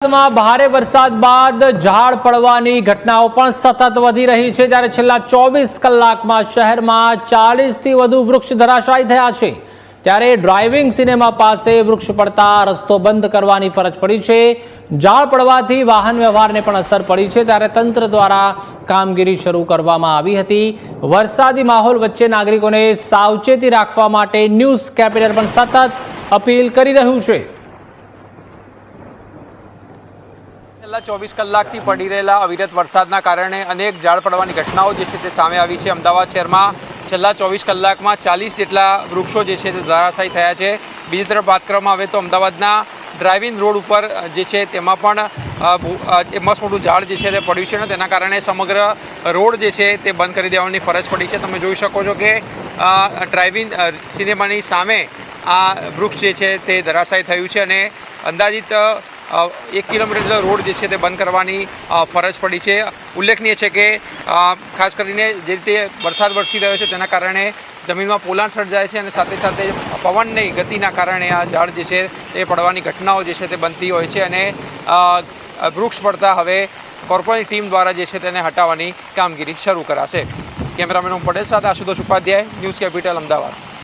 અમદાવાદમાં ભારે વરસાદ બાદ ઝાડ પડવાની ઘટનાઓ પણ સતત વધી રહી છે, જ્યારે છેલ્લા 24 કલાકમાં શહેરમાં 40 થી વધુ વૃક્ષ ધરાશાયી થયા છે। ત્યારે ડ્રાઇવિંગ સિનેમા પાસે વૃક્ષ પડતા રસ્તો બંધ કરવાની ફરજ પડી છે। ઝાડ પડવાથી વાહન વ્યવહારને પણ અસર પડી છે, ત્યારે તંત્ર દ્વારા કામગીરી શરૂ કરવામાં આવી હતી। વરસાદી માહોલ વચ્ચે નાગરિકોને સાવચેતી રાખવા માટે ન્યૂઝ કેપિટલ પણ સતત અપીલ કરી રહ્યું છે। છેલ્લા 24 કલાકથી પડી રહેલા અવિરત વરસાદના કારણે અનેક ઝાડ પડવાની ઘટનાઓ જે છે તે સામે આવી છે। અમદાવાદ શહેરમાં છેલ્લા 24 કલાકમાં 40 જેટલા વૃક્ષો જે છે તે ધરાશાયી થયા છે। બીજી તરફ વાત કરવામાં આવે તો અમદાવાદના ડ્રાઇવિંગ રોડ ઉપર જે છે તેમાં પણ મસ્ત મોટું ઝાડ જે છે તે પડ્યું છે અને તેના કારણે સમગ્ર રોડ જે છે તે બંધ કરી દેવાની ફરજ પડી છે। તમે જોઈ શકો છો કે ડ્રાઇવિંગ સિનેમાની સામે આ વૃક્ષ જે છે તે ધરાશાયી થયું છે અને અંદાજિત 1 કિલોમીટર રોડ જે છે તે બંધ કરવાની ફરજ પડી છે। ઉલ્લેખનીય છે કે ખાસ કરીને જે રીતે વરસાદ વરસી રહ્યો છે તેના કારણે જમીનમાં પોલાણ સર્જાય છે અને સાથે સાથે પવનની ગતિના કારણે આ ઝાડ જે છે તે પડવાની ઘટનાઓ જે છે તે બનતી હોય છે અને વૃક્ષ પડતા હવે કોર્પોરેટ ટીમ દ્વારા જે છે તેને હટાવવાની કામગીરી શરૂ કરાશે। કેમેરામેન પટેલ સાથે આશુતોષ ઉપાધ્યાય, ન્યૂઝ કેપિટલ, અમદાવાદ।